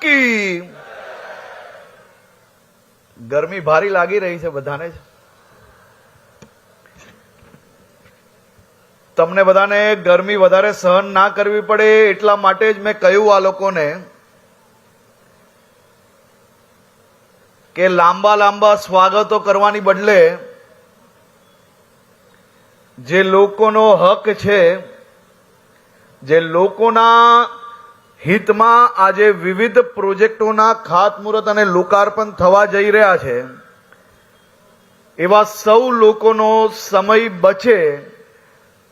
की। ગરમી ભારી લાગી રહી છે બધાને જ. તમને બધાને ગરમી વધારે સહન ના કરવી પડે એટલા માટે જ મેં કહ્યું આ લોકોને કે લાંબા લાંબા સ્વાગતો કરવાની બદલે જે લોકોનો હક છે, જે લોકોના હિતમાં આજે વિવિધ પ્રોજેક્ટોના ખાતમુહૂર્ત અને લોકાર્પણ થવા જઈ રહ્યા છે, એવા સૌ લોકોનો સમય બચે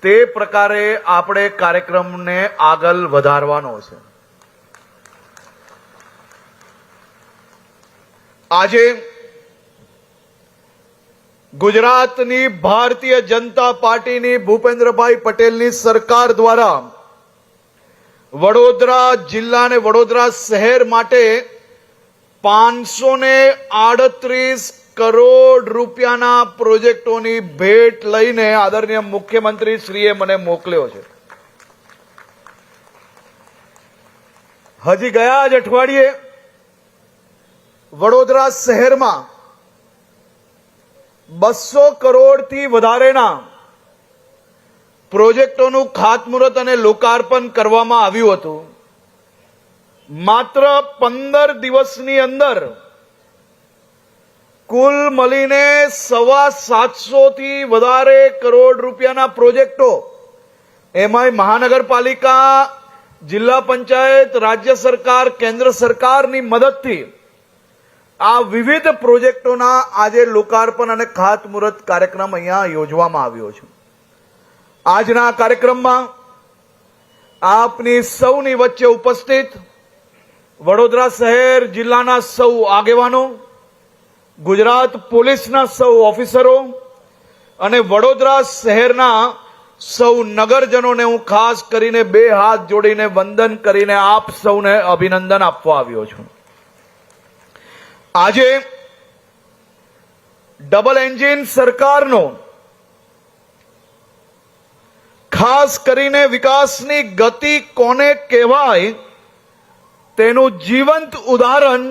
તે પ્રકારે આપણે કાર્યક્રમને આગળ વધારવાનો છે. આજે ગુજરાતની ભારતીય જનતા પાર્ટીની ભૂપેન્દ્રભાઈ પટેલની સરકાર દ્વારા વડોદરા જિલ્લા અને વડોદરા શહેર માટે 538 કરોડ રૂપિયાના પ્રોજેક્ટોની ભેટ લઈને આદરણીય મુખ્યમંત્રી શ્રીએ મને મોકલ્યો છે. હજી ગયા જ અઠવાડિયે વડોદરા શહેરમાં 200 કરોડથી વધારેના પ્રોજેક્ટોનું ખાતમુહૂર્ત અને લોકાર્પણ કરવામાં આવ્યું હતું. માત્ર 15 દિવસની અંદર કુલ મળીને 750 થી વધારે કરોડ રૂપિયાના પ્રોજેક્ટો, એમાંય મહાનગરપાલિકા, જિલ્લા પંચાયત, રાજ્ય સરકાર, કેન્દ્ર સરકારની મદદથી આ વિવિધ પ્રોજેક્ટોના આજે લોકાર્પણ અને ખાતમુહૂર્ત કાર્યક્રમ અહીંયા યોજવામાં આવ્યો છે. આજના કાર્યક્રમમાં આપની સૌની વચ્ચે ઉપસ્થિત વડોદરા શહેર જિલ્લાના સૌ આગેવાનો, ગુજરાત પોલીસના સૌ ઓફિસરો અને વડોદરા શહેરના સૌ નગરજનોને હું ખાસ કરીને 2 હાથ જોડીને વંદન કરીને આપ સૌને અભિનંદન આપવા આવ્યો છું. આજે ડબલ એન્જિન સરકારનો ખાસ કરીને વિકાસની ગતિ કોને કહેવાય તેનું જીવંત ઉદાહરણ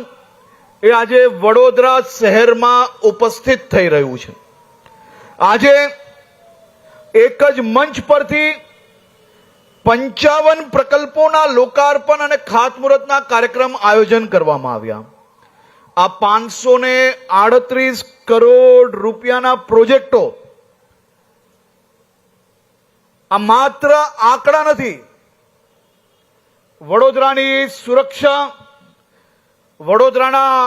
એ આજે વડોદરા શહેરમાં ઉપસ્થિત થઈ રહ્યું છે. આજે એક જ મંચ પરથી 55 પ્રકલ્પોના લોકાર્પણ અને ખાતમુહૂર્તના કાર્યક્રમ આયોજન કરવામાં આવ્યા. આ 538 કરોડ રૂપિયાના પ્રોજેક્ટો આ માત્ર આંકડા નથી. વડોદરાની સુરક્ષા, વડોદરાના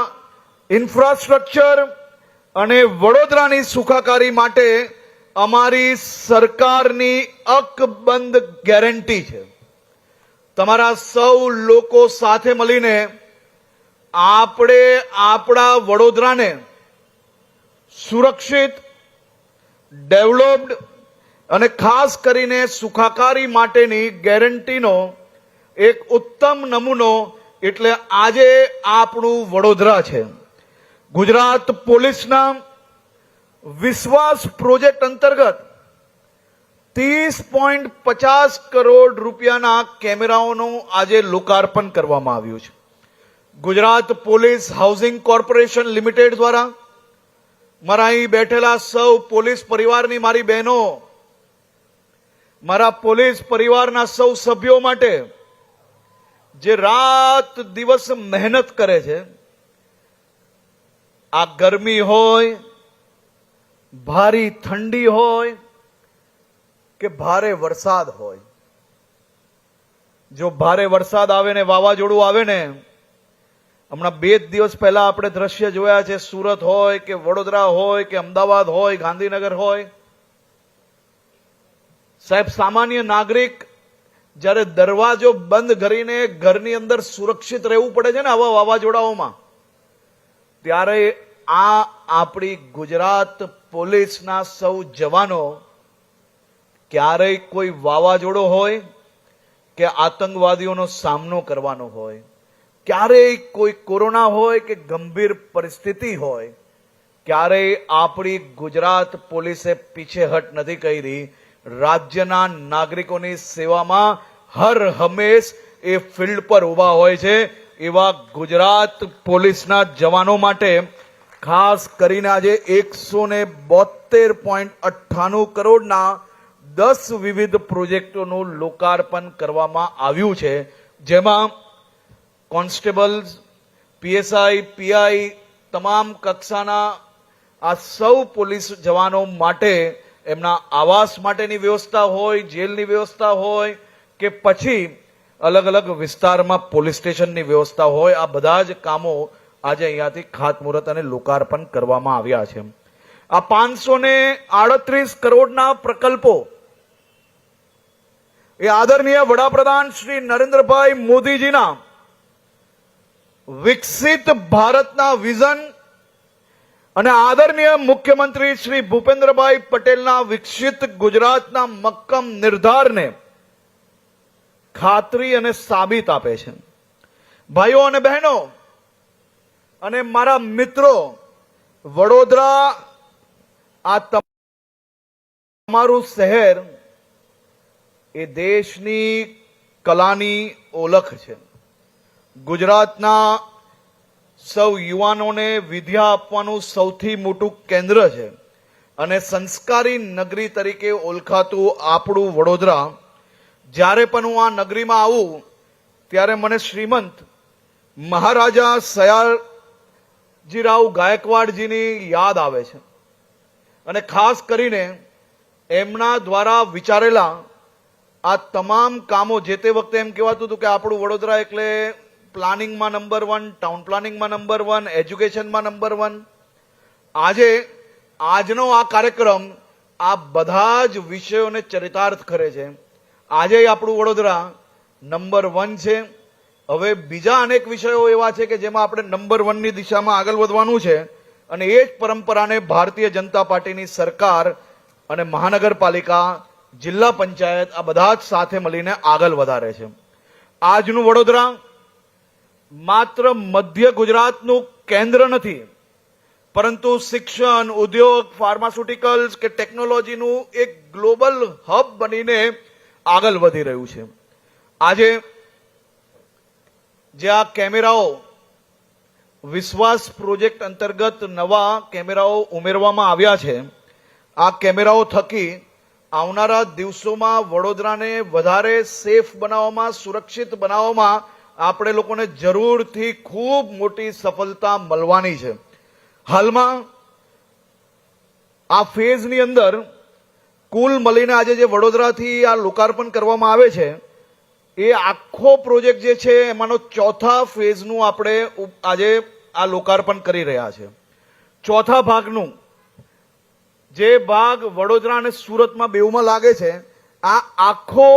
ઇન્ફ્રાસ્ટ્રક્ચર અને વડોદરાની સુખાકારી માટે અમારી સરકારની અકબંધ ગેરંટી છે. તમારા સૌ લોકો સાથે મળીને આપણે આપણા વડોદરાને સુરક્ષિત, ડેવલપ્ડ અને ખાસ કરીને સુખાકારી માટેની ગેરંટીનો એક ઉત્તમ નમૂનો એટલે આજે આપણું વડોદરા છે. ગુજરાત પોલીસના વિશ્વાસ પ્રોજેક્ટ અંતર્ગત 30.50 કરોડ રૂપિયાના કેમેરાઓનું આજે લોકાર્પણ કરવામાં આવ્યું છે. Gujarat police housing corporation limited દ્વારા મારા અહીં બેઠેલા સૌ પોલીસ પરિવારની મારી બહેનો, મારા પોલીસ પરિવારના સૌ સભ્યો માટે જે રાત દિવસ મહેનત કરે છે, આ ગરમી હોય, ભારી ઠંડી હોય કે ભારે વરસાદ હોય. જો ભારે વરસાદ આવે ને વાવાઝોડું આવે ને, હમણાં 2 દિવસ પહેલા આપણે દ્રશ્ય જોયા છે, સુરત હોય કે વડોદરા હોય કે અમદાવાદ હોય, ગાંધીનગર હોય, સાહેબ સામાન્ય નાગરિક જ્યારે દરવાજો બંધ કરીને ઘરની અંદર સુરક્ષિત રહેવું પડે છે ને આવા વાવાઝોડાઓમાં, ત્યારે આ આપણી ગુજરાત પોલીસના સૌ જવાનો ક્યારેય કોઈ વાવાઝોડો હોય કે આતંકવાદીઓનો સામનો કરવાનો હોય, ક્યારેય કોઈ કોરોના હોય કે ગંભીર પરિસ્થિતિ હોય, ક્યારેય આપણી ગુજરાત પોલીસે પીછેહટ નથી કરી. રાજ્યના નાગરિકોની સેવામાં હર હંમેશ એ ફિલ્ડ પર ઉભા હોય છે એવા ગુજરાત પોલીસના જવાનો માટે ખાસ કરીને આજે 172.98 કરોડના 10 વિવિધ પ્રોજેક્ટોનું લોકાર્પણ કરવામાં આવ્યું છે, જેમાં કોન્સ્ટેબલ્સ, પીએસઆઈ, પીઆઈ, તમામ કક્ષાના આ સૌ પોલીસ જવાનો માટે એમના આવાસ માટેની વ્યવસ્થા હોય, જેલની વ્યવસ્થા હોય કે પછી અલગ અલગ વિસ્તારમાં પોલીસ સ્ટેશનની વ્યવસ્થા હોય, આ બધા જ કામો આજે અહીંયાથી ખાતમુહૂર્ત અને લોકાર્પણ કરવામાં આવ્યા છે. આ 538 કરોડના પ્રકલ્પો એ આદરણીય વડાપ્રધાન શ્રી નરેન્દ્રભાઈ મોદીજીના વિકસિત ભારતના વિઝન અને આદરણીય મુખ્યમંત્રી શ્રી ભૂપેન્દ્રભાઈ પટેલના વિકસિત ગુજરાતના મક્કમ નિર્ધારને ખાતરી અને સાબિત આપે છે. ભાઈઓ અને બહેનો અને મારા મિત્રો, વડોદરા આ તમારું શહેર એ દેશની કલાની ઓળખ છે. ગુજરાતના સૌ યુવાનોને વિદ્યા આપવાનું સૌથી મોટું કેન્દ્ર છે અને સંસ્કારી નગરી તરીકે ઓળખાતું આપણું વડોદરા, જ્યારે પણ હું આ નગરીમાં આવું ત્યારે મને શ્રીમંત મહારાજા સયાજીરાવ ગાયકવાડજીની યાદ આવે છે અને ખાસ કરીને એમના દ્વારા વિચારેલા આ તમામ કામો. જે તે વખતે એમ કહેવાતું હતું કે આપણું વડોદરા એટલે પ્લાનિંગમાં નંબર 1, ટાઉન પ્લાનિંગમાં નંબર 1, એજ્યુકેશનમાં નંબર 1. આજે આજનો આ કાર્યક્રમ આ બધા જ વિષયોને ચરિતાર્થ કરે છે. આજે આપણું વડોદરા નંબર 1 છે. હવે બીજા અનેક વિષયો એવા છે કે જેમાં આપણે નંબર 1 ની દિશામાં આગળ વધવાનું છે અને એ જ પરંપરાને ભારતીય જનતા પાર્ટીની સરકાર અને મહાનગરપાલિકા, જિલ્લા પંચાયત આ બધા જ સાથે મળીને આગળ વધારે છે. આજનું વડોદરા માત્ર મધ્ય ગુજરાતનું કેન્દ્ર નથી, પરંતુ શિક્ષણ, ઉદ્યોગ, ફાર્માસ્યુટિકલ્સ કે ટેકનોલોજીનું એક ગ્લોબલ હબ બનીને આગળ વધી રહ્યું છે. આજે જે આ કેમેરાઓ વિશ્વાસ પ્રોજેક્ટ અંતર્ગત નવા કેમેરાઓ ઉમેરવામાં આવ્યા છે, આ કેમેરાઓ થકી આવનારા દિવસોમાં વડોદરાને વધારે સેફ બનાવવામાં, સુરક્ષિત બનાવવામાં આપણે લોકોને જરૂરથી ખૂબ મોટી સફળતા મળવાની છે. હાલમાં આ ફેઝની અંદર કુલ મળીને આજે જે વડોદરાથી આ લોકાર્પણ કરવામાં આવે છે એ આખો પ્રોજેક્ટ જે છે એમાંનો ચોથા ફેઝનું આપણે આજે આ લોકાર્પણ કરી રહ્યા છે. ચોથા ભાગનું જે ભાગ વડોદરા અને સુરતમાં બેઉમાં લાગે છે, આ આખો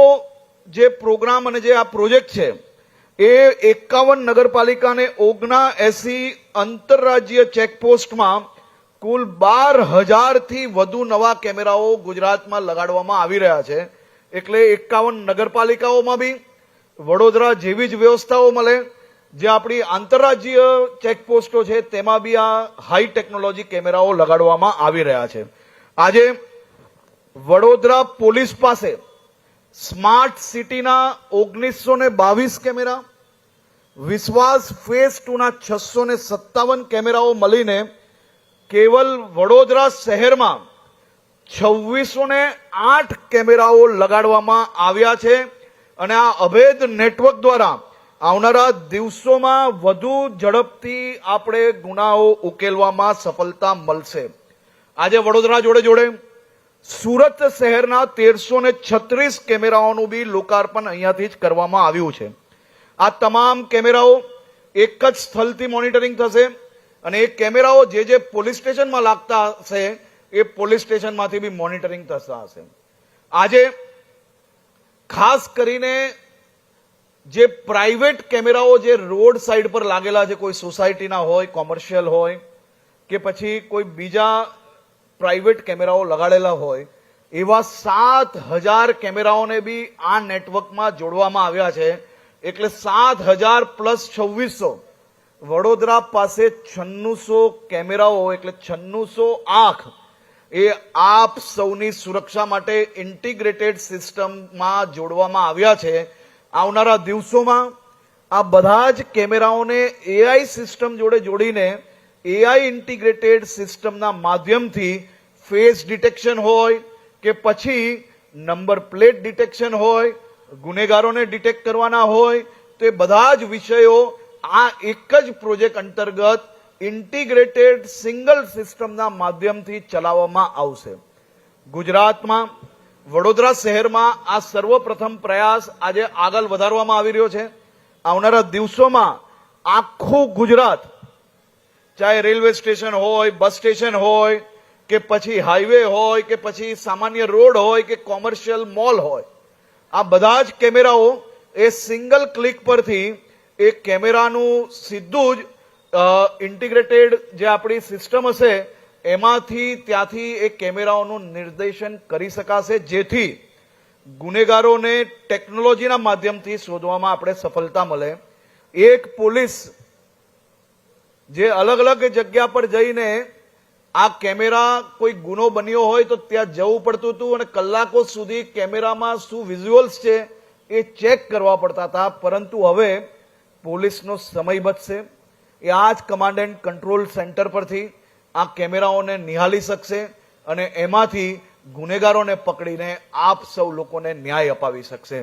જે પ્રોગ્રામ અને જે આ પ્રોજેક્ટ છે એ 51 નગરપાલિકા અને 79 આંતરરાજ્ય ચેકપોસ્ટમાં કુલ 12,000 થી વધુ નવા કેમેરાઓ ગુજરાતમાં લગાડવામાં આવી રહ્યા છે. એટલે 51 નગરપાલિકાઓમાં બી વડોદરા જેવી જ વ્યવસ્થાઓ મળે. જે આપણી આંતરરાજ્ય ચેકપોસ્ટો છે તેમાં બી આ હાઈ ટેકનોલોજી કેમેરાઓ લગાડવામાં આવી રહ્યા છે. આજે વડોદરા પોલીસ પાસે સ્માર્ટ સિટીના 1922 કેમેરા, વિશ્વાસ ફેઝ 2 ના 657 કેમેરાઓ મળીને કેવલ વડોદરા શહેરમાં 2608 કેમેરાઓ લગાડવામાં આવ્યા છે અને આ અભેદ નેટવર્ક દ્વારા આવનારા દિવસોમાં વધુ ઝડપથી આપણે ગુનાઓ ઉકેલવામાં સફળતા મળશે. આજે વડોદરા જોડે જોડે સુરત શહેરના 1336 કેમેરાઓનું બી લોકાર્પણ અહીંયાથી જ કરવામાં આવ્યું છે. આ તમામ કેમેરાઓ એક જ સ્થળથી મોનિટરિંગ થશે અને એ કેમેરાઓ જે પોલીસ સ્ટેશનમાં લાગતા હશે એ પોલીસ સ્ટેશનમાંથી બી મોનિટરિંગ થતા હશે. આજે ખાસ કરીને જે પ્રાઇવેટ કેમેરાઓ જે રોડ સાઈડ પર લાગેલા છે, કોઈ સોસાયટીના હોય, કોમર્શિયલ હોય કે પછી કોઈ બીજા પ્રાઇવેટ કેમેરાઓ લગાડેલા હોય, એવા 7,000 કેમેરાઓને બી આ નેટવર્કમાં જોડવામાં આવ્યા છે. એટલે 7,000 પ્લસ 2600, વડોદરા પાસે 9600 કેમેરાઓ એટલે 9600 આંખ એ આપ સૌની સુરક્ષા માટે ઇન્ટિગ્રેટેડ સિસ્ટમમાં જોડવામાં આવ્યા છે. આવનારા દિવસોમાં આ બધા જ કેમેરાઓને એઆઈ સિસ્ટમ જોડે જોડીને એઆઈ ઇન્ટિગ્રેટેડ સિસ્ટમના માધ્યમથી ફેસ ડિટેક્શન હોય કે પછી નંબર પ્લેટ ડિટેક્શન હોય, ગુનેગારોને ડિટેક્ટ કરવાના હોય, તો એ બધા જ વિષયો આ એક જ પ્રોજેક્ટ અંતર્ગત ઇન્ટિગ્રેટેડ સિંગલ સિસ્ટમના માધ્યમથી ચલાવવામાં આવશે. ગુજરાતમાં વડોદરા શહેરમાં આ સર્વપ્રથમ પ્રયાસ આજે આગળ વધારવામાં આવી રહ્યો છે. આવનારા દિવસોમાં આખું ગુજરાત, ચાહે રેલવે સ્ટેશન હોય, બસ સ્ટેશન હોય કે પછી હાઈવે હોય કે પછી સામાન્ય રોડ હોય કે કોમર્શિયલ મોલ હોય, આ બધા જ કેમેરાઓ એ સિંગલ ક્લિક પરથી એ કેમેરાનું સીધું જ ઇન્ટિગ્રેટેડ જે આપણી સિસ્ટમ હશે એમાંથી ત્યાંથી એ કેમેરાઓનું નિર્દેશન કરી શકાશે, જેથી ગુનેગારોને ટેકનોલોજીના માધ્યમથી શોધવામાં આપણે સફળતા મળે. એક પોલીસ જે અલગ અલગ જગ્યા પર જઈને આ કેમેરા કોઈ ગુનો બન્યો હોય તો ત્યાં જવું પડતું હતું અને કલાકો સુધી કેમેરામાં શું વિઝ્યુઅલ્સ છે એ ચેક કરવા પડતા હતા, પરંતુ હવે પોલીસનો સમય બચશે. એ આ જ કમાન્ડ એન્ડ કંટ્રોલ સેન્ટર પરથી આ કેમેરાઓને નિહાળી શકશે અને એમાંથી ગુનેગારોને પકડીને આપ સૌ લોકોને ન્યાય અપાવી શકશે.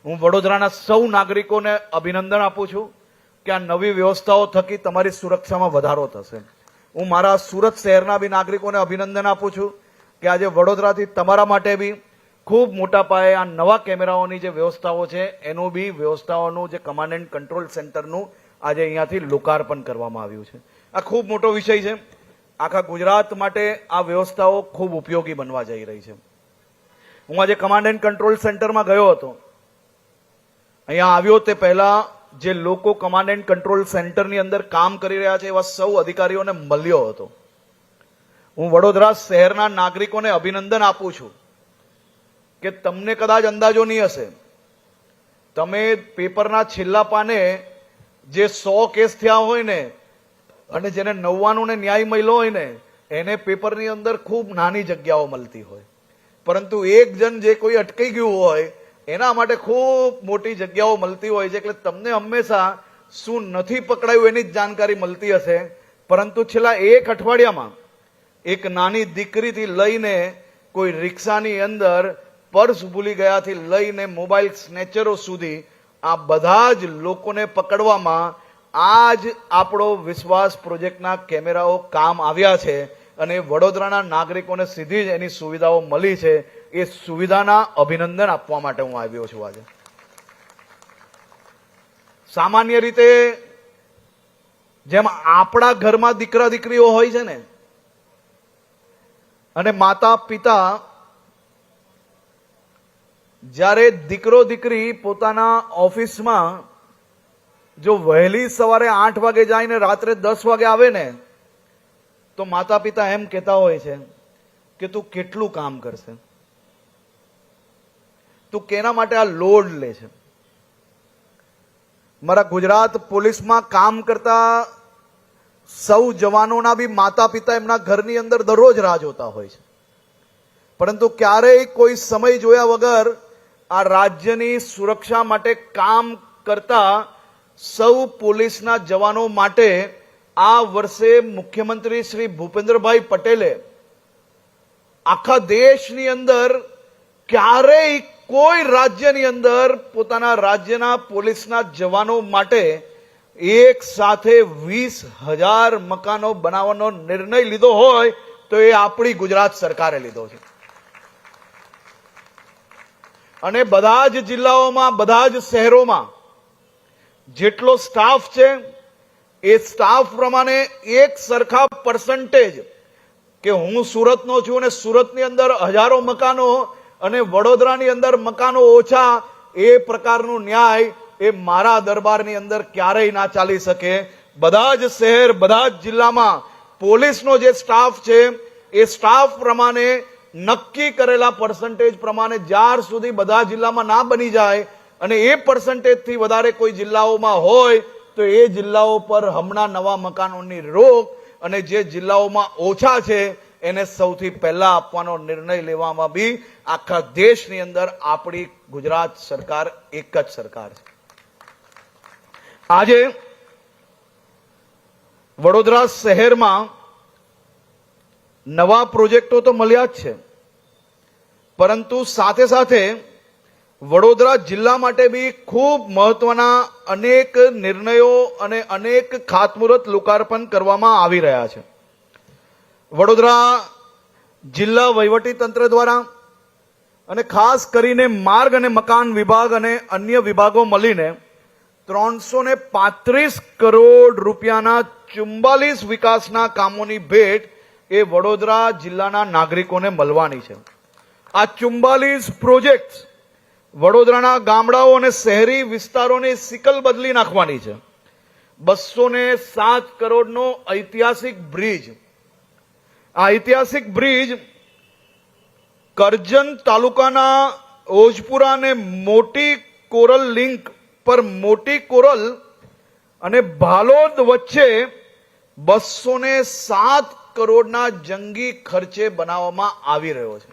હું વડોદરાના સૌ નાગરિકોને અભિનંદન આપું છું કે આ નવી વ્યવસ્થાઓ થકી તમારી સુરક્ષામાં વધારો થશે. હું મારા સુરત શહેરના બી નાગરિકોને અભિનંદન આપું છું કે આજે વડોદરાથી તમારા માટે બી ખૂબ મોટા પાયે આ નવા કેમેરાઓની જે વ્યવસ્થાઓ છે એનું બી વ્યવસ્થાઓનું જે કમાન્ડ એન્ડ કંટ્રોલ સેન્ટરનું આજે અહીંયાથી લોકાર્પણ કરવામાં આવ્યું છે. આ ખૂબ મોટો વિષય છે. આખા ગુજરાત માટે આ વ્યવસ્થાઓ ખૂબ ઉપયોગી બનવા જઈ રહી છે. હું આજે કમાન્ડ એન્ડ કંટ્રોલ સેન્ટરમાં ગયો હતો. અહીંયા આવ્યો તે પહેલા જે લોકો કમાન્ડ એન્ડ કંટ્રોલ સેન્ટરની અંદર કામ કરી રહ્યા છે એવા સૌ અધિકારીઓને મળ્યો હતો. હું વડોદરા શહેરના નાગરિકોને અભિનંદન આપું છું કે તમને કદાચ અંદાજો નહીં હશે, તમે પેપરના છેલ્લા પાને જે 100 કેસ થયા હોય ને અને જેને 99 ને ન્યાય મળ્યો હોય ને એને પેપરની અંદર ખૂબ નાની જગ્યાઓ મળતી હોય, પરંતુ એક જણ જે કોઈ અટકી ગયું હોય એના માટે ખૂબ મોટી જગ્યાઓ મળતી હોય છે. એટલે તમને હંમેશા શું નથી પકડાયું એની જ જાણકારી મળતી હશે, પરંતુ છેલ્લા એક અઠવાડિયામાં એક નાની દીકરીથી લઈને કોઈ રિક્ષાની અંદર પર્સ ભૂલી ગયાથી લઈને મોબાઈલ સ્નેચરો સુધી આ બધા જ લોકોને પકડવામાં આ જ આપણો વિશ્વાસ પ્રોજેક્ટના કેમેરાઓ કામ આવ્યા છે અને વડોદરાના નાગરિકોને સીધી જ એની સુવિધાઓ મળી છે. એ સુવિધાના અભિનંદન આપવા માટે હું આવ્યો છું. આજે સામાન્ય રીતે જેમ આપણા ઘરમાં દીકરા દીકરીઓ હોય છે ને અને માતા પિતા જ્યારે દીકરો દીકરી પોતાના ઓફિસમાં જો વહેલી સવારે 8 વાગે જાય ને રાત્રે 10 વાગે આવે ને તો માતા પિતા એમ કહેતા હોય છે કે તું કેટલું કામ કરશે, તું કેના માટે આ લોડ લે છે. મારા ગુજરાત પોલીસમાં કામ કરતા સૌ જવાનોના બી માતા પિતા એમના ઘરની અંદર દરરોજ રાહ જોતા હોય છે, પરંતુ ક્યારેય કોઈ સમય જોયા વગર આ રાજ્યની સુરક્ષા માટે કામ કરતા સૌ પોલીસના જવાનો માટે આ વર્ષે મુખ્યમંત્રી શ્રી ભૂપેન્દ્રભાઈ પટેલે આખા દેશની અંદર ક્યારેય કોઈ રાજ્યની અંદર પોતાના રાજ્યના પોલીસના જવાનો માટે એક સાથે 20,000 મકાનો બનાવવાનો નિર્ણય લીધો હોય તો એ આપણી ગુજરાત સરકારે લીધો છે. અને બધા જ જિલ્લાઓમાં, બધા જ શહેરોમાં જેટલો સ્ટાફ છે એ સ્ટાફ પ્રમાણે એક સરખા પર્સન્ટેજ, કે હું સુરતનો છું અને સુરતની અંદર હજારો મકાનો અને વડોદરાની અંદર મકાનો ઓછા, એ પ્રકારનું ન્યાય એ મારા દરબારની અંદર ક્યારેય ના ચાલી શકે. બધા જ શહેર, બધા જ જિલ્લામાં પોલીસનો જે સ્ટાફ છે એ સ્ટાફ પ્રમાણે નક્કી કરેલા પર્સન્ટેજ પ્રમાણે જ્યાર સુધી બધા જિલ્લામાં ના બની જાય અને એ પર્સન્ટેજથી વધારે કોઈ જિલ્લાઓમાં હોય તો એ જિલ્લાઓ પર હમણાં નવા મકાનોની રોક અને જે જિલ્લાઓમાં ઓછા છે એને સૌથી પહેલા આપવાનો નિર્ણય લેવામાં બી આખા દેશની અંદર આપણી ગુજરાત સરકાર એક જ સરકાર છે. આજે વડોદરા શહેરમાં નવા પ્રોજેક્ટો તો મળ્યા જ છે, પરંતુ સાથે સાથે વડોદરા જિલ્લા માટે બી ખૂબ મહત્વના અનેક નિર્ણયો અને અનેક ખાતમુહૂર્ત લોકાર્પણ કરવામાં આવી રહ્યા છે. વડોદરા જિલ્લા વહીવટી તંત્ર દ્વારા અને ખાસ કરીને માર્ગ અને મકાન વિભાગ અને અન્ય વિભાગો મળીને 335 કરોડ રૂપિયાના 44 વિકાસના કામોની ભેટ એ વડોદરા જિલ્લાના નાગરિકોને મળવાની છે. આ 44 પ્રોજેક્ટ વડોદરાના ગામડાઓ અને શહેરી વિસ્તારોની સિકલ બદલી નાખવાની છે. 207 કરોડનો ઐતિહાસિક બ્રિજ, આ ઐતિહાસિક બ્રિજ કરજણ તાલુકાના ઓજપુરા અને મોટી કોરલ લિંક પર મોટી કોરલ અને ભાલોદ વચ્ચે 207 કરોડના જંગી ખર્ચે બનાવવામાં આવી રહ્યો છે.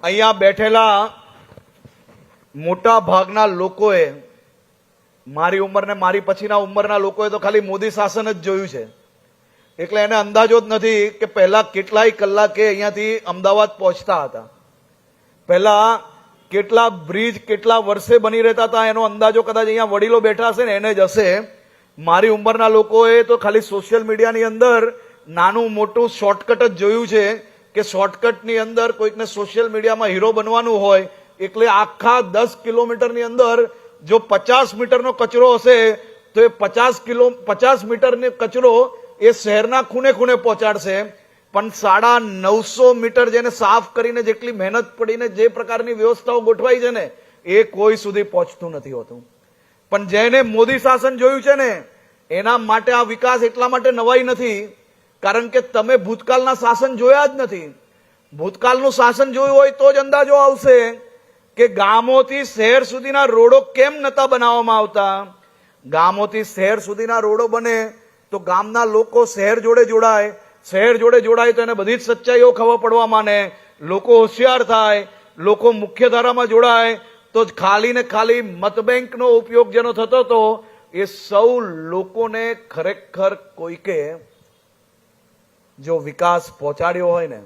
અહીંયા બેઠેલા મોટા ભાગના લોકોએ, મારી ઉંમર ને મારી પછીના ઉંમરના લોકોએ તો ખાલી મોદી શાસન જ જોયું છે, એટલે એને અંદાજો જ નથી કે પહેલા કેટલાય કલાકે અહીંયાથી અમદાવાદ પહોંચતા હતા, પહેલા કેટલા બ્રિજ કેટલા વર્ષે બની રહેતા હતા એનો અંદાજો કદાચ અહીંયા વડીલો બેઠા હશે ને એને જ હશે. મારી ઉંમરના લોકોએ તો ખાલી સોશિયલ મીડિયાની અંદર નાનું મોટું શોર્ટકટ જ જોયું છે કે શોર્ટકટની અંદર કોઈકને સોશિયલ મીડિયામાં હીરો બનવાનું હોય એટલે આખા 10 કિલોમીટરની અંદર જો 50 મીટરનો કચરો હશે તો એ 50 મીટરનો કચરો એ શહેરના ખૂણે ખૂણે પહોંચાડશે, પણ 950 મીટર જેને સાફ કરીને જેટલી મહેનત પડીને જે પ્રકારની વ્યવસ્થાઓ ગોઠવાઈ છે ને એ કોઈ સુધી પહોંચતું નથી હોતું. પણ જેને મોદી શાસન જોયું છે ને એના માટે આ વિકાસ એટલા માટે નવાઈ નથી કારણ કે તમે ભૂતકાળના શાસન જોયા જ નથી. ભૂતકાળનું શાસન જોયું હોય તો જ અંદાજો આવશે કે ગામોથી શહેર સુધીના રોડો કેમ નતા બનાવવામાં આવતા. ગામોથી શહેર સુધીના રોડો બને તો ગામના લોકો શહેર જોડે જોડાય, શહેર જોડે જોડાય તો એને બધી જ સચ્ચાઈઓ ખબર પડવા માંડે, લોકો હોશિયાર થાય, લોકો મુખ્ય ધારામાં જોડાય તો ખાલી ને ખાલી મતબેંકનો ઉપયોગ જેનો થતો હતો એ સૌ લોકોને ખરેખર કોઈકે જો વિકાસ પહોંચાડ્યો હોય ને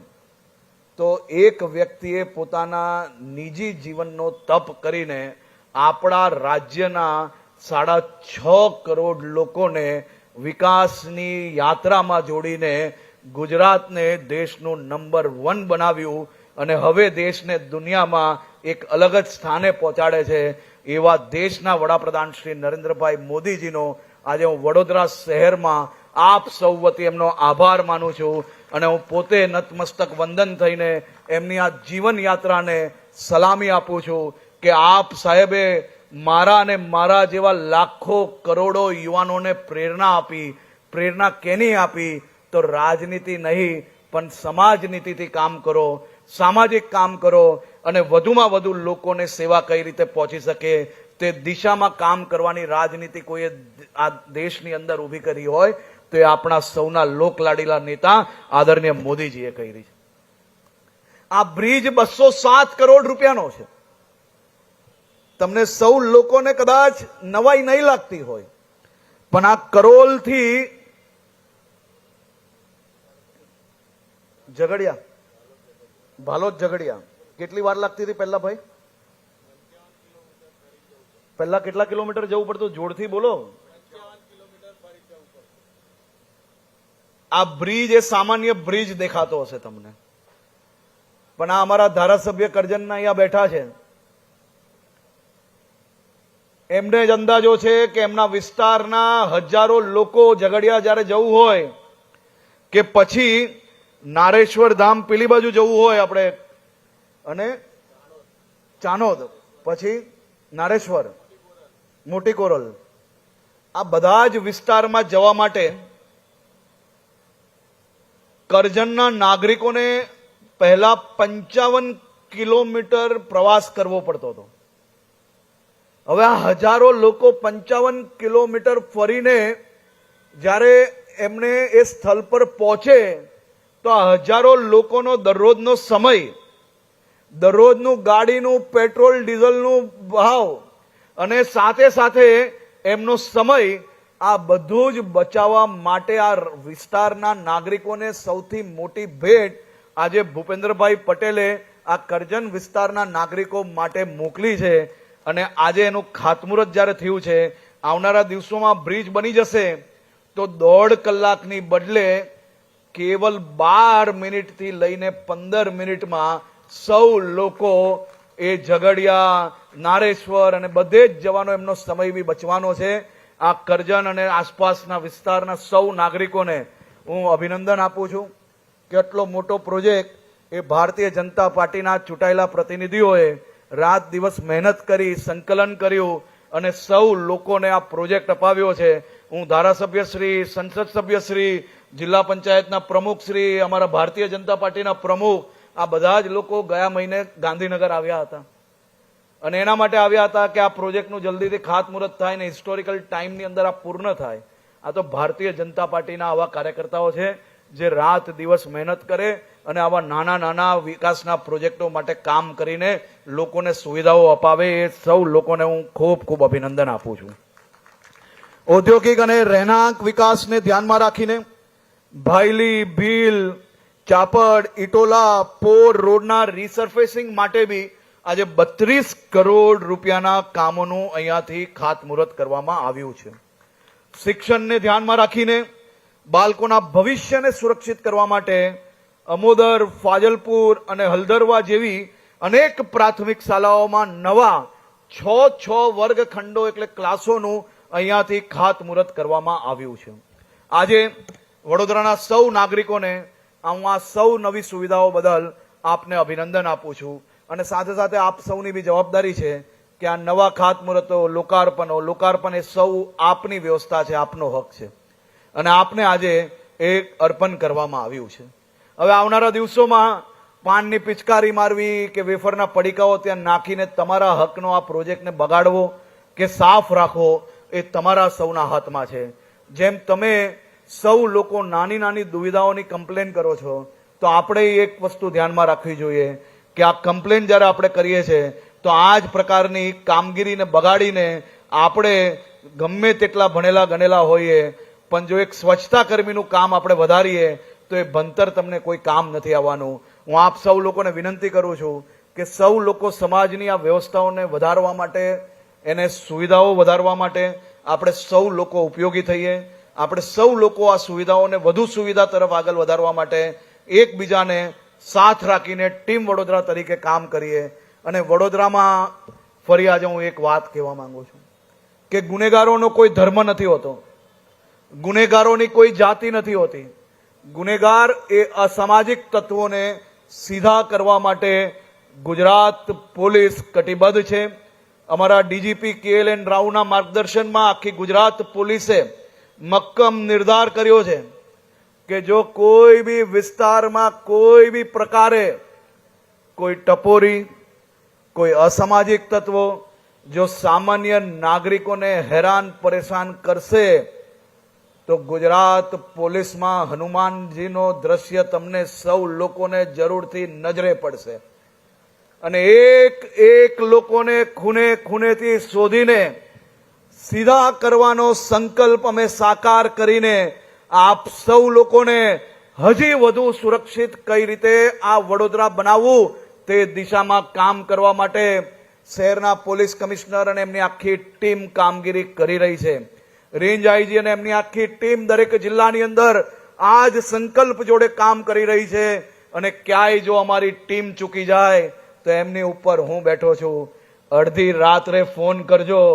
તો એક વ્યક્તિએ પોતાના નિજી જીવનનો તપ કરીને આપણા રાજ્યના 6.5 કરોડ લોકોને વિકાસની યાત્રામાં જોડીને ગુજરાતને દેશનું નંબર 1 બનાવ્યું અને હવે દેશને દુનિયામાં એક અલગ જ સ્થાને પહોંચાડે છે. એવા દેશના વડાપ્રધાન શ્રી નરેન્દ્રભાઈ મોદીજીનો આજે હું વડોદરા શહેરમાં આપ સૌ વતી એમનો આભાર માનું છું અને હું પોતે નતમસ્તક વંદન થઈને એમની આ જીવન યાત્રાને સલામી આપું છું કે આપ સાહેબે મારા અને મારા જેવા લાખો કરોડો યુવાનોને પ્રેરણા આપી. પ્રેરણા કેની આપી? તો રાજનીતિ નહીં પણ સમાજ નીતિથી કામ કરો, સામાજિક કામ કરો અને વધુમાં વધુ લોકોને સેવા કઈ રીતે પહોંચી શકે તે દિશામાં કામ કરવાની રાજનીતિ કોઈએ આ દેશની અંદર ઊભી કરી હોય તો એ આપણા સૌના લોકલાડીલા નેતા આદરણીય મોદીજીએ કરી છે. આ બ્રિજ 207 કરોડ રૂપિયાનો છે. તમને સૌ લોકોને કદાચ નવાઈ નહીં લાગતી હોય પણ આ કરોલથી ઝઘડિયા, ભાલોદ ઝઘડિયા કેટલી વાર લાગતી હતી પહેલા ભાઈ? પહેલા કેટલા કિલોમીટર જવું પડતું? જોરથી બોલો. આ બ્રિજ એ સામાન્ય બ્રિજ દેખાતો હશે તમને, પણ આ અમારા ધારાસભ્ય કરજણના અહીંયા બેઠા છે, એમને જ અંદાજો છે કે એમના વિસ્તારના હજારો લોકો ઝઘડિયા જ્યારે જવું હોય કે પછી નારેશ્વર ધામ પેલી બાજુ જવું હોય આપણે અને ચાનોદ પછી નારેશ્વર મોટી કોરલ આ બધા જ વિસ્તારમાં જવા માટે કરજણના નાગરિકોને પહેલા 55 કિલોમીટર પ્રવાસ કરવો પડતો હતો. હવે આ હજારો લોકો 55 કિલોમીટર ફરીને જ્યારે એમને એ સ્થળ પર પહોંચે તો આ હજારો લોકોનો દરરોજનો સમય, દરરોજનું ગાડીનું પેટ્રોલ ડીઝલનું ભાવ અને સાથે સાથે એમનો સમય આ બધું જ બચાવવા માટે આ વિસ્તારના નાગરિકોને સૌથી મોટી ભેટ આજે ભૂપેન્દ્રભાઈ પટેલે આ કરજણ વિસ્તારના નાગરિકો માટે મોકલી છે. અને આજે એનું ખાતમુહૂર્ત જ્યારે થયું છે, આવનારા દિવસોમાં બ્રિજ બની જશે તો 1.5 કલાકની બદલે કેવલ 12 મિનિટથી લઈને 15 મિનિટમાં સૌ લોકો એ ઝઘડિયા, નારેશ્વર અને બધે જ જવાનો એમનો સમય બી બચવાનો છે. આ કરજણ અને આસપાસના વિસ્તારના સૌ નાગરિકોને હું અભિનંદન આપું છું કે આટલો મોટો પ્રોજેક્ટ એ ભારતીય જનતા પાર્ટીના ચૂંટાયેલા પ્રતિનિધિઓએ રાત દિવસ મહેનત કરી, સંકલન કર્યું અને સૌ લોકોને આ પ્રોજેક્ટ અપાવ્યો છે. હું ધારાસભ્યશ્રી, સંસદ સભ્યશ્રી, જિલ્લા પંચાયતના પ્રમુખશ્રી, અમારા ભારતીય જનતા પાર્ટીના પ્રમુખ, આ બધા જ લોકો ગયા મહિને ગાંધીનગર આવ્યા હતા અને એના માટે આવ્યા હતા કે આ પ્રોજેક્ટનું જલ્દીથી ખાતમુહૂર્ત થાય ને હિસ્ટોરિકલ ટાઈમની અંદર આ પૂર્ણ થાય. આ તો ભારતીય જનતા પાર્ટીના આવા કાર્યકર્તાઓ છે જે રાત દિવસ મહેનત કરે અને આવા નાના નાના વિકાસના પ્રોજેક્ટો માટે કામ કરીને લોકોને સુવિધાઓ અપાવે. એ સૌ લોકોને હું ખૂબ ખૂબ અભિનંદન આપું છું. ઔદ્યોગિક અને રહેણાંક વિકાસને ધ્યાનમાં રાખીને ભાયલી, ભીલ, ચાપડ, ઇટોલા, પોર રોડના રીસર્ફેસિંગ માટે બી આજે 32 કરોડ રૂપિયાના કામોનું અહીંયાથી ખાતમુહૂર્ત કરવામાં આવ્યું છે. શિક્ષણને ધ્યાનમાં રાખીને બાળકોના ભવિષ્યને સુરક્ષિત કરવા માટે અમોદર, ફાજલપુર અને હલદરવા જેવી અનેક પ્રાથમિક શાળાઓમાં નવા 6 વર્ગખંડો એટલે ક્લાસોનું અહીંયાથી ખાતમુહૂર્ત કરવામાં આવ્યું છે. આજે વડોદરાના સૌ નાગરિકોને હું આ સૌ નવી સુવિધાઓ બદલ આપને અભિનંદન આપું છું અને સાથે સાથે આપ સૌની બી જવાબદારી છે કે આ નવા ખાતમુહૂર્તો, લોકાર્પણ એ સૌ આપની વ્યવસ્થા છે, આપનો હક છે અને આપને આજે એક અર્પણ કરવામાં આવ્યું છે. હવે આવનારા દિવસોમાં પાનની પિચકારી મારવી કે વેફરના પડીકાઓ ત્યાં નાખીને તમારા હકનો આ પ્રોજેક્ટને બગાડવો કે સાફ રાખવો એ તમારા સૌના હાથમાં છે. જેમ તમે સૌ લોકો નાની નાની દુવિધાઓની કમ્પ્લેન કરો છો તો આપણે એક વસ્તુ ધ્યાનમાં રાખવી જોઈએ કે આ કમ્પ્લેન જ્યારે આપણે કરીએ છીએ તો આ જ પ્રકારની કામગીરીને બગાડીને આપણે ગમે તેટલા ભણેલા ગણેલા હોઈએ પણ જો એક સ્વચ્છતા કર્મીનું કામ આપણે વધારીએ તો એ ભણતર તમને કોઈ કામ નથી આવવાનું. હું આપ સૌ લોકોને વિનંતી કરું છું કે સૌ લોકો સમાજની આ વ્યવસ્થાઓને વધારવા માટે, એને સુવિધાઓ વધારવા માટે આપણે સૌ લોકો ઉપયોગી થઈએ. આપણે સૌ લોકો આ સુવિધાઓને વધુ સુવિધા તરફ આગળ વધારવા માટે એકબીજાને સાથ રાખીને ટીમ વડોદરા તરીકે કામ કરીએ. અને વડોદરામાં ફરી આજે હું એક વાત કહેવા માંગુ છું કે ગુનેગારોનો કોઈ ધર્મ નથી હોતો, ગુનેગારોની કોઈ જાતિ નથી હોતી. ગુનેગાર એ અસામાજિક તત્વોને સીધા કરવા માટે ગુજરાત પોલીસ કટિબદ્ધ છે. અમારા ડીજીપી KLN રાવના માર્ગદર્શનમાં આખી ગુજરાત પોલીસે મક્કમ નિર્ધાર કર્યો છે કે જો કોઈ બી વિસ્તારમાં કોઈ બી પ્રકારે કોઈ ટપોરી, કોઈ અસામાજિક તત્વો જો સામાન્ય નાગરિકોને હેરાન પરેશાન કરશે તો ગુજરાત પોલીસમાં હનુમાનજીનો દ્રશ્ય તમને સૌ લોકોને જરૂરથી નજરે પડશે અને એક લોકોને ખૂણેથી શોધીને સીધા કરવાનો સંકલ્પ અમે સાકાર કરીને આપ સૌ લોકોને હજી વધુ સુરક્ષિત કઈ રીતે આ વડોદરા બનાવવું તે દિશામાં કામ કરવા માટે શહેરના પોલીસ કમિશનર અને એમની આખી ટીમ કામગીરી કરી રહી છે. રેન્જ આઈજી અને એમની આખી ટીમ દરેક જિલ્લાની અંદર આ જ સંકલ્પ જોડે કામ કરી રહી છે અને ક્યાંય જો અમારી ટીમ ચૂકી જાય તો એમની ઉપર હું બેઠો છું. અડધી રાત્રે ફોન કરજો.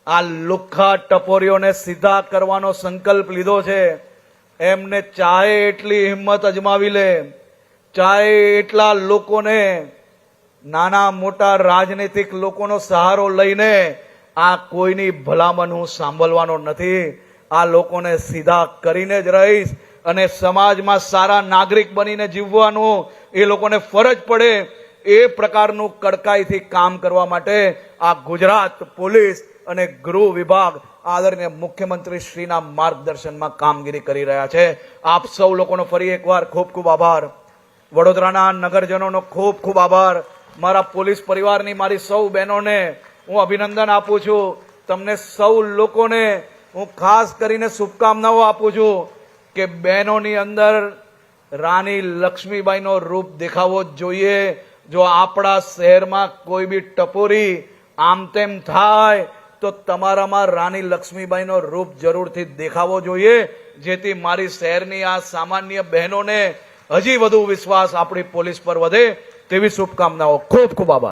આ લુખ્ખા ટપોરીઓને સીધા કરવાનો સંકલ્પ લીધો છે. એમને ચાહે એટલી હિંમત અજમાવી લે, ચાહે એટલા લોકોને, નાના મોટા રાજનૈતિક લોકોનો સહારો લઈને આ કોઈની ભલામણ હું સાંભળવાનો નથી. આ લોકોને સીધા કરીને જ રહીશ અને સમાજમાં સારા નાગરિક બનીને જીવવાનું એ લોકોને ફરજ પડે એ પ્રકારનું કડકાઈથી કામ કરવા માટે આ ગુજરાત પોલીસ અને ગૃહ વિભાગ આદરણીય મુખ્યમંત્રી શ્રીના માર્ગદર્શનમાં કામગીરી કરી રહ્યા છે. આપ સૌ લોકોનો ફરી એકવાર ખૂબ ખૂબ આભાર. વડોદરાના નગરજનોનો ખૂબ ખૂબ આભાર. મારા પોલીસ પરિવારની મારી સૌ બહેનોને હું અભિનંદન આપું છું તમને સૌ લોકોને હું ખાસ કરીને શુભકામનાઓ આપું છું કે બહેનોની અંદર રાણી લક્ષ્મીબાઈનો રૂપ દેખાવો જ જોઈએ. જો આપણા શહેરમાં કોઈ બી ટપોરી આમ તેમ થાય તો તમારામાં રાણી લક્ષ્મીબાઈનો રૂપ જરૂરથી દેખાવો જોઈએ, જેથી મારી શહેરની આ સામાન્ય બહેનોને હજી વધુ વિશ્વાસ આપણી પોલીસ પર વધે તેવી શુભકામનાઓ. ખૂબ ખૂબ આભાર.